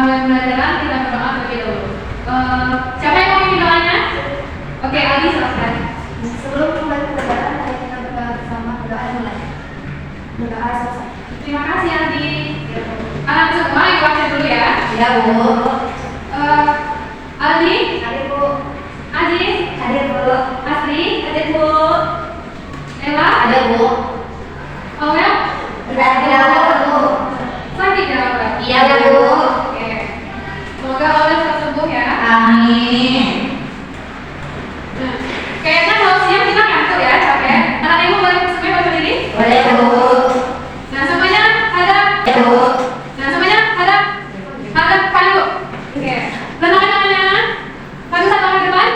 mulai pembelajaran kita berdoa terlebih dahulu. Siapa yang mau bikin doanya? Oke, Ali silakan. Sebelum mulai pembelajaran, mari kita berdoa bersama. Berdoa mulai. Berdoa selesai. Terima kasih Andi. Anak semua ikut absen dulu ya. Ya Bu. Aldi, Hadir Bu. Aziz, Hadir Bu. Asri, Hadir Bu. Ella, Ada Bu. Awel, Tidak ada Bu. sakit ya Awel? Iya Bu. Oke. Semoga Awel cepat sembuh ya. Amin. Nah, kayaknya kalau siang kita ngantuk ya, capek. Anak ibu boleh semuanya baca diri? Boleh Bu. Nah, semuanya hadap. Ya Bu. Nah, semuanya hadap. Hadap kali Bu. Oke. Lentangkan tangannya. Satu tangan ke depan.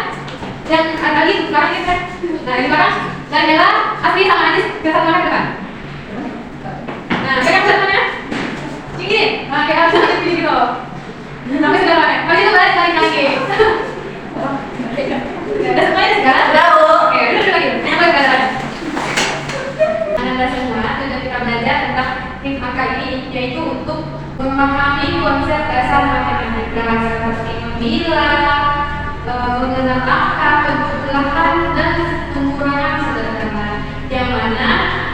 Yang ada lagi belakang kita. Nah, di belakang. Dan Ella, Asri sama Aziz ke satu tangan ke depan. Nah, pegang tangannya. Gini. Nah, kayak harus ada gini gitu. Sampai sekarang. Habis itu balik lagi. Udah semuanya sekarang? Sudah Bu. Oke, udah lagi. Yang balik sekarang. Anda semua sudah kita belajar tentang HIMAK ini, yaitu untuk memahami konsep dasar matematika seperti membilang, mengenal angka, penjumlahan, dan pengurangan sederhana. Yang mana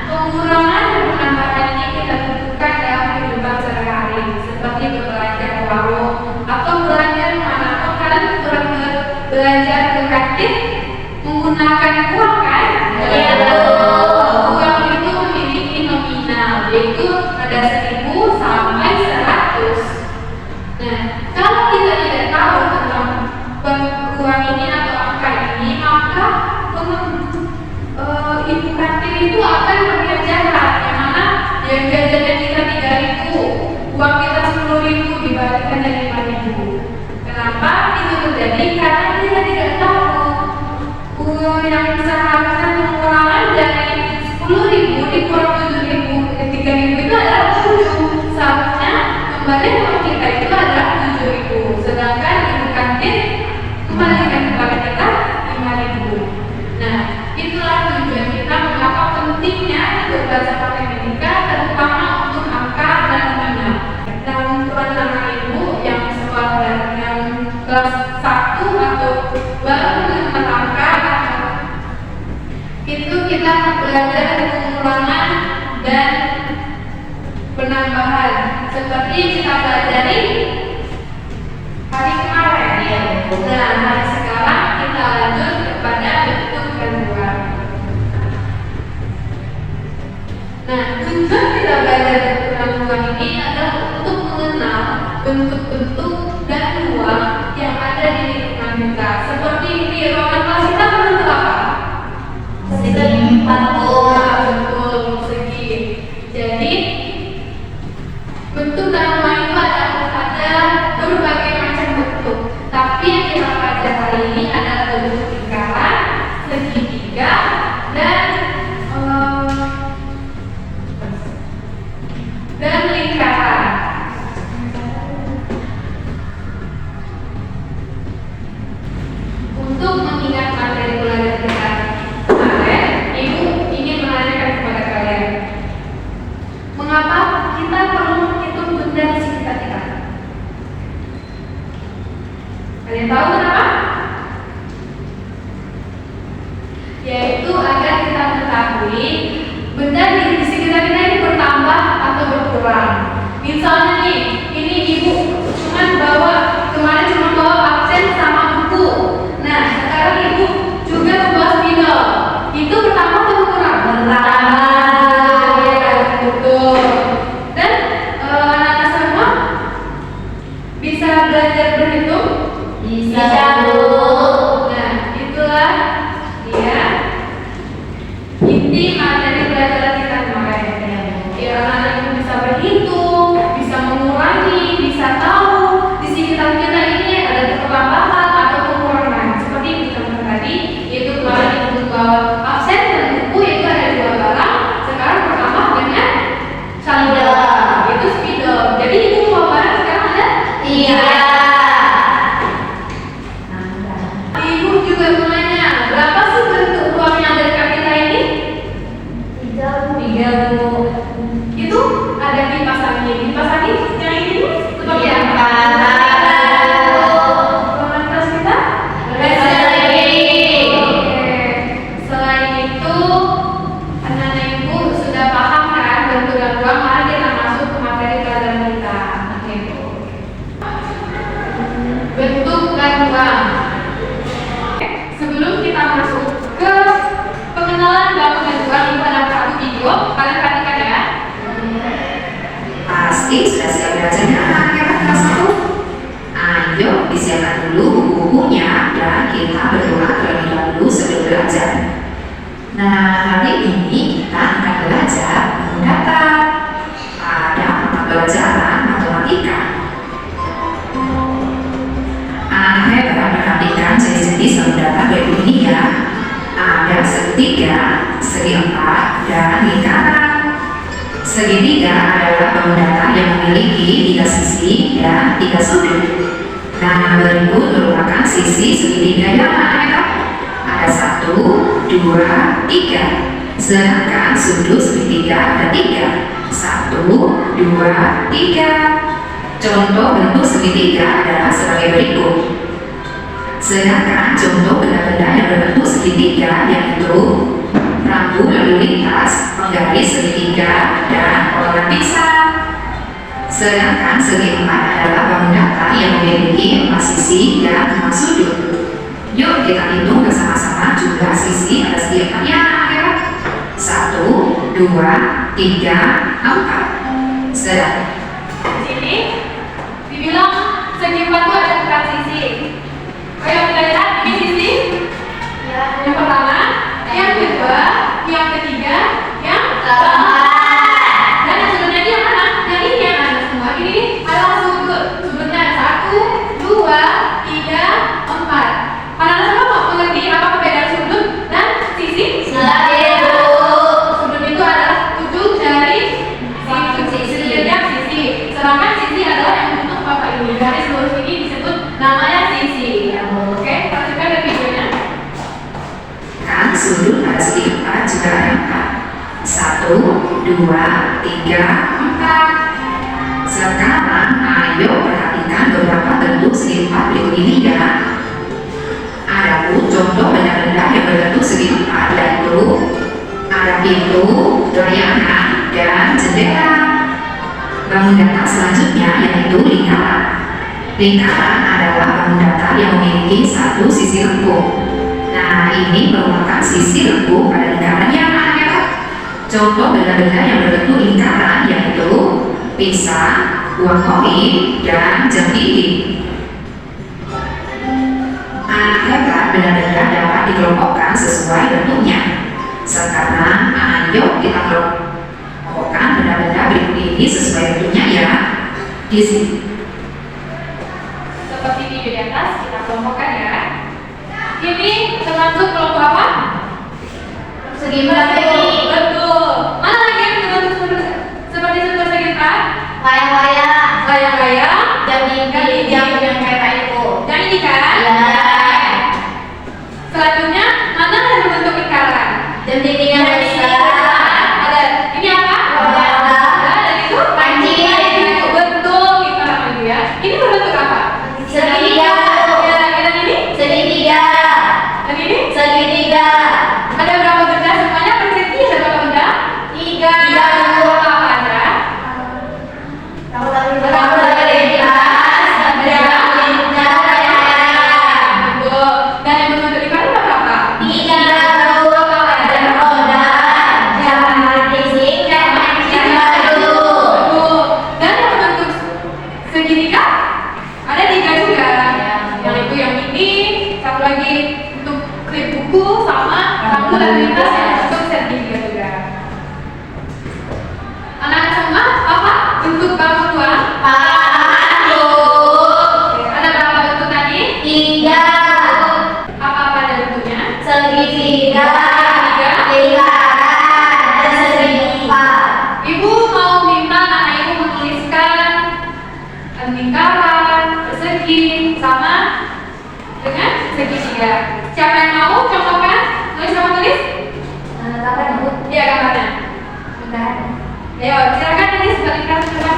pengurangan dan penambahan ini kita butuhkan dalam kehidupan sehari-hari, seperti berbelanja ke warung atau belanja dimanapun. Kalian pernah belanja ke kantin menggunakan uang kan? Iya, Bu. Uang itu memiliki nominal, yaitu ada 1000 sampai 100. Nah, kalau kita tidak tahu tentang uang ini atau angka ini, maka ibu kantin itu akan berpikir jahat, yang mana yang jajannya kita 3000, uang kita 10.000 dibalikkan jadi 5.000. Kenapa itu terjadi? Karena dia tidak tahu yang seharusnya pengurangan dari 10.000 dikurang 7.000 ke 3.000 itu adalah 7. Seharusnya kembali uang kita itu adalah 7.000, sedangkan ibu kantin kembalikan kepada kita 5.000. Nah, itulah tujuan kita mengapa pentingnya untuk belajar matematika, terutama untuk angka dan nominal. Nah, untuk anak ibu yang sekolah yang kelas 1 atau baru mengenal angka, itu kita belajar pengurangan dan penambahan seperti yang kita pelajari hari kemarin ya. Nah, hari sekarang kita lanjut kepada bentuk gangguan. Nah, tujuan kita belajar bentuk gangguan ini adalah untuk mengenal bentuk-bentuk gangguan yang ada di lingkungan kita. Seperti di ruangan kelas kita berbentuk apa? Segi 40. Betul, segi. Jadi bentuk gangguan itu ada berbagai macam bentuk. Tapi yang kita pelajari hari ini adalah bentuk lingkaran, segitiga, dan lingkaran. Untuk mengingat materi pelajaran kita kemarin, Ibu ingin menanyakan kepada kalian, mengapa kita perlu menghitung benda di sekitar kita? Kalian tahu kenapa? Yaitu agar kita mengetahui benda di sekitar kita ini bertambah atau berkurang. Misalnya nih, ini Ibu kemarin cuma bawa absen sama buku. Nah, sekarang Ibu juga membawa spidol. Itu bertambah atau berkurang? Bertambah. Ya, betul. Dan anak-anak semua bisa belajar berhitung? Bisa Bu. Nah, itulah dia inti materi pelajaran kita kemarin. Ya, anak-anak itu bisa berhitung, bisa mengurangi, bisa tahu di sekitar kita ini ada pertambahan atau pengurangan. Seperti yang kita bilang tadi, yaitu kemarin Ibu bawa absen dan buku, yaitu ada 2 barang. Sekarang bertambah dengan saldo, itu spidol. Jadi Ibu bawa barang sekarang ada 3. Iya. Ibu juga menanya, berapa sih bentuk ruang yang ada dekat kita ini? 3 Bu. Itu ada kipas angin. Kipas angin yang ini seperti apa? Panas. Nah, hari ini kita akan belajar data. Ada mata pelajaran matematika. Anak hebat, perhatikan jenis-jenis bangun data berikut ini ya. Ada segitiga, segi empat, dan lingkaran. Segitiga adalah bangun data yang memiliki 3 sisi dan 3 sudut. Nah, berikut merupakan sisi segitiga yang mana? Ada 1, 2, 3. Sedangkan sudut segitiga ada 3. 1, 2, 3. Contoh bentuk segitiga adalah sebagai berikut. Sedangkan contoh benda-benda yang berbentuk segitiga yaitu rambu lalu lintas, penggaris segitiga, dan potongan pizza. Sedangkan segi empat adalah bangun data yang memiliki 4 sisi dan 5 sudut. Yuk kita hitung bersama-sama jumlah sisi pada segi empatnya ya. 1, 2, 3, 4. Sudah. Di sini dibilang segi empat itu ada 4 sisi. Ayo kita lihat ini sisi. Yang pertama, yang kedua, yang ketiga, yang keempat. Dan yang sudutnya ini yang mana? Yang ini yang ada semua. Ini adalah sudut. Sudutnya ada 1, 2, 3, 4. Anak-anak semua mau mengerti apa perbedaan sudut dan sisi? Sudut itu adalah ujung dari setiap sisi. Sedangkan sisi adalah yang bentuk apa ini. Garis lurus ini disebut namanya sisi. Oke, perhatikan dari videonya. Kan sudut pada segi empat juga ada 4. 1, 2, 3, 4. Sekarang ayo perhatikan beberapa bentuk segi empat berikut ini ya. Adapun contoh benda-benda yang berbentuk segi empat yaitu ada pintu, layangan, dan jendela. Bangun data selanjutnya yaitu lingkaran. Lingkaran adalah bangun data yang memiliki 1 sisi lengkung. Nah, ini merupakan sisi lengkung pada lingkaran yang mana? Contoh benda-benda yang berbentuk lingkaran yaitu pizza, uang koin, dan jam dinding. Anak hebat, benda-benda dapat dikelompokkan sesuai bentuknya. Sekarang, ayo kita kelompokkan benda-benda berikut ini sesuai bentuknya ya. Di sini. Seperti video di atas, kita kelompokkan ya. Ini termasuk kelompok apa? Segi empat. Betul. Mana lagi yang termasuk seperti sudut segi empat? Layang-layang. Jam dinding. Yang kereta itu. Yang ini kan? Iya. Selanjutnya, mana yang berbentuk lingkaran? Jam dinding yang besar. Ada. Ini apa? Roda. Dan itu Panci. Betul, lingkaran itu ya. Ini berbentuk apa? Segitiga. Ya, dan ini? Segitiga. Dan ini? Segitiga. Ada berapa benda semuanya? Persegi ada berapa benda? 3. Apa aja? Rambu lalu lintas. Betul. Dan yang berbentuk lingkaran ada berapa? 3 rambu ada roda. Jam dinding dan panci baru. Betul. Dan yang berbentuk segitiga ada 3 juga. Yang itu yang ini, satu lagi untuk klip buku sama rambu lalu lintas yang bentuk segitiga juga. Anak-anak semua apa? Bentuk bangun tuang. Ada berapa bentuk tadi? 3 Apa-apa ada bentuknya? segitiga, lingkaran, dan segi empat. Ibu mau minta anak ibu menuliskan lingkaran, persegi, sama dengan segitiga. Siapa yang mau contohkan? Tulis sama tulis? Kapan Bu? Iya, gambarnya. Bentar. Ayo, silakan nanti sebalikkan coba.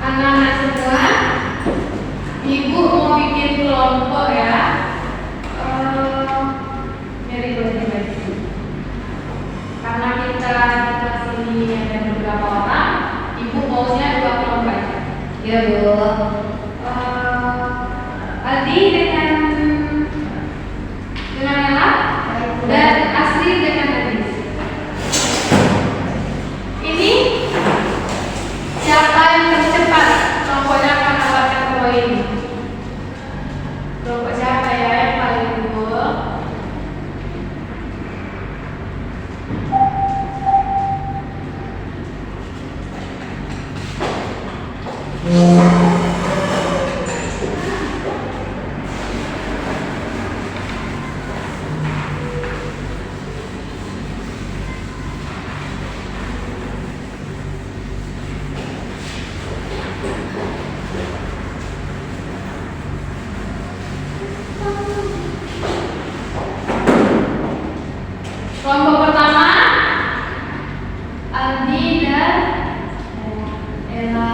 Anak-anak semua, ibu mau bikin kelompok ya. Dari baju. Karena kita sini ada beberapa orang, ibu maunya 2 kelompok aja. Ya Bu. Aldi dengan Nela dan Asri dengan Nadis. Kelompok pertama Aldi dan Ella.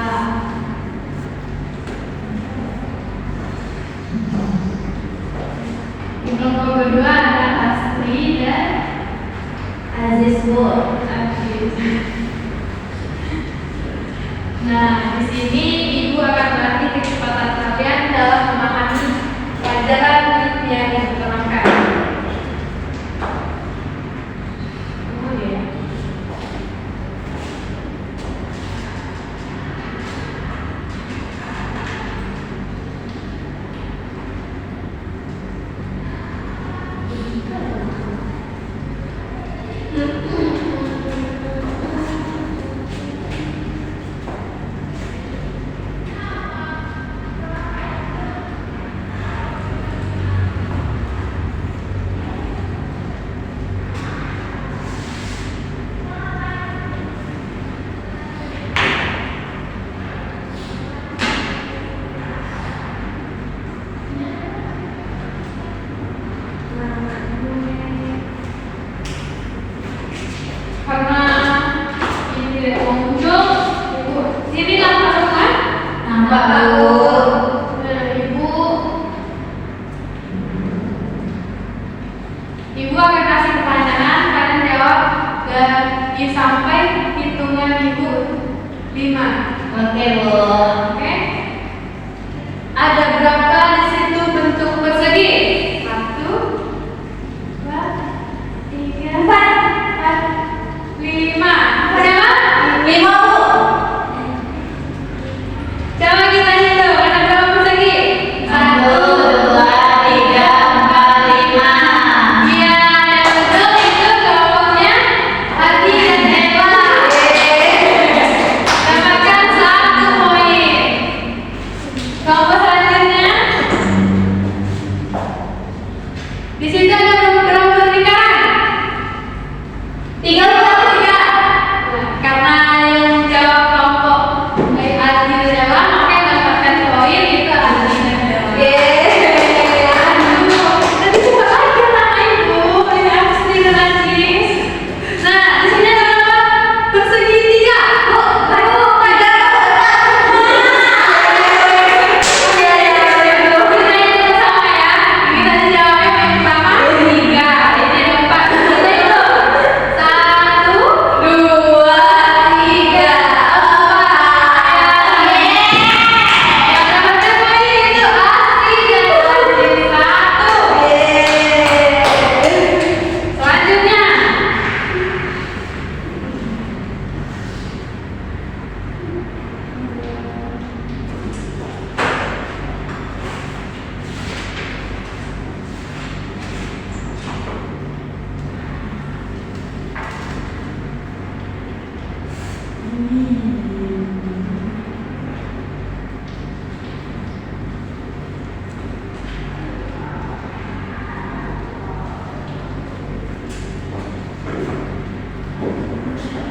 Kelompok kedua ada Astri dan Aziz Bu. Aziz. Nah, di sini Ibu akan melatih kecepatan kalian dalam memahami pelajaran yang diterangkan. Kemudian, karena ini tidak muncul, Ibu sini nampak semua? Nampak, Bu. Nah, Ibu akan kasih pertanyaan, kalian jawab dan sampai hitungan Ibu 5. Oke, Bu. Oke? Ada berapa di situ bentuk persegi? 1, 2, 3, 4, 5. Siapa? 5, Bu. Coba kita hitung, ada berapa persegi? 1, 2, 3, 4, 5. Iya, yang betul itu kelompoknya Aldi dan Ella. Dapatkan 1 poin. Kelompok selanjutnya, di situ ada berapa lingkaran? 3, Bu. Nah, karena yang jawab kelompok Aldi dan Ella, maka yang dapatkan poin itu Aldi dan Ella. Aduh, tadi coba lagi sama Ibu, ini Astri dan Aziz. Nah, di sini ada berapa persegi? 3. Bu, Tiga. kita hitung sama ya. Kita jawabnya yang pertama 3. Ini ada 4. Kita hitung. 1, 2, 3, 4. Yang dapatkan poin itu Astri dan Aziz. 1. Selanjutnya,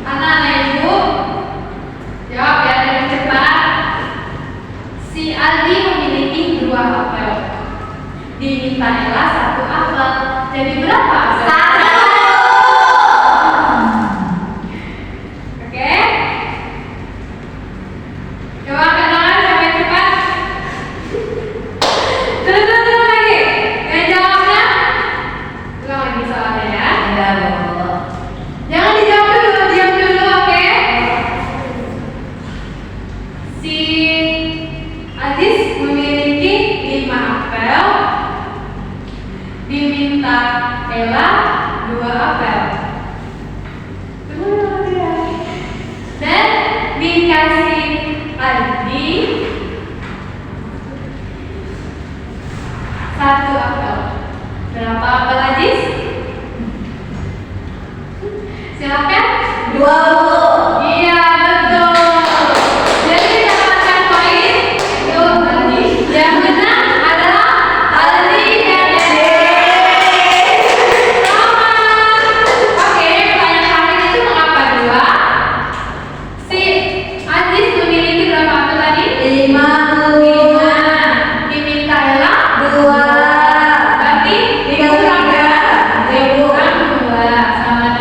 anak-anak Ibu, jawab ya dengan cepat. Si Aldi memiliki 2 apel. Diminta Ella 1 apel. Jadi berapa apel? 1. Oke? Coba angkat tangan sampai cepat. Terus lagi. Yang jawabnya? Ulang lagi soalnya ya. Iya, Bu. Jangan dijawab dulu, diam dulu, oke? Si Aziz memiliki 5 apel. Diminta Ella 2 apel. Dan dikasih Aldi 1 apel. Berapa apel Aziz? Silakan. 2, Bu. Iya, betul. Jadi dapatkan poin itu Aldi. Yang menang adalah Aldi dan Ella. Selamat. Oke, pertanyaan kali itu mengapa 2? Si Aziz memiliki berapa apel tadi? 5, Bu. 5. Diminta Ella 2. berarti dikurang berapa? Dikurang 2. Sama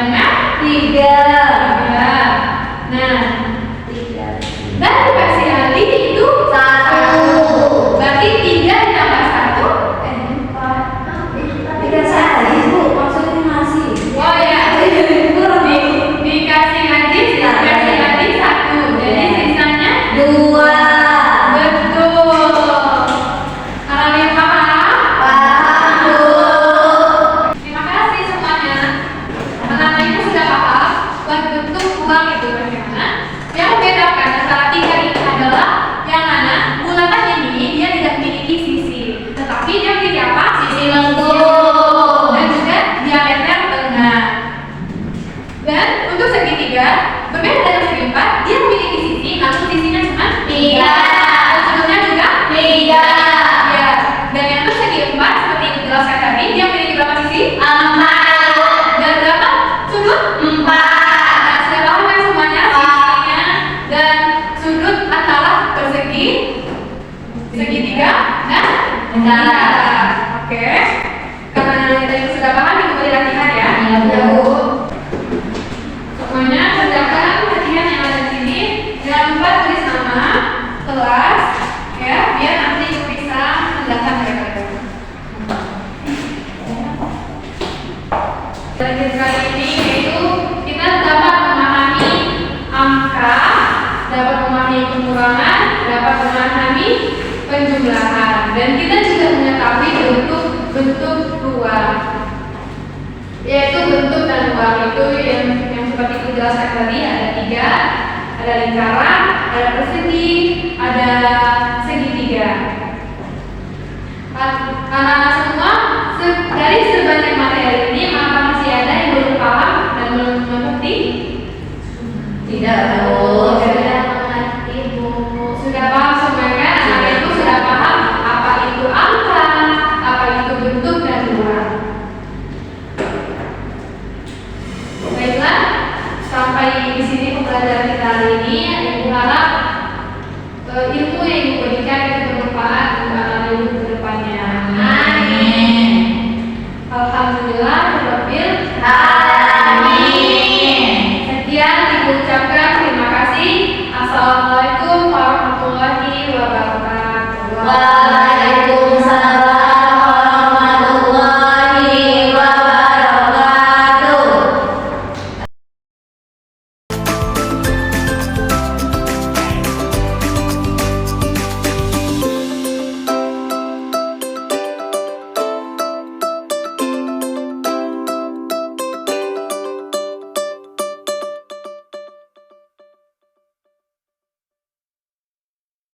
tiga berbeda dengan segi empat, dia memiliki sisi, namun sisinya cuma Tiga. Dan sudutnya juga Tiga. ya. Dan yang segi empat seperti yang dijelaskan tadi, dia memiliki berapa sisi? Empat. Dan berapa sudut? Empat. Nah, sudah paham kan semuanya sisinya dan sudut antara persegi, segitiga, dan Lingkaran. Oke. Karena yang sudah paham, kembali latihan ya. Iya, Bu. Semuanya kerjakan latihan yang ada di sini. Jangan lupa tulis nama, kelas, ya, biar nanti ibu bisa mendata mereka. Belajar kali ini yaitu kita dapat memahami angka, dapat memahami pengurangan, dapat memahami penjumlahan, dan kita juga mengetahui bentuk ruang, yaitu bentuk dan ruang itu yang seperti itu jelaskan tadi, ada tiga, ada lingkaran, ada persegi, ada segitiga. Anak-anak semua dari sebanyak materi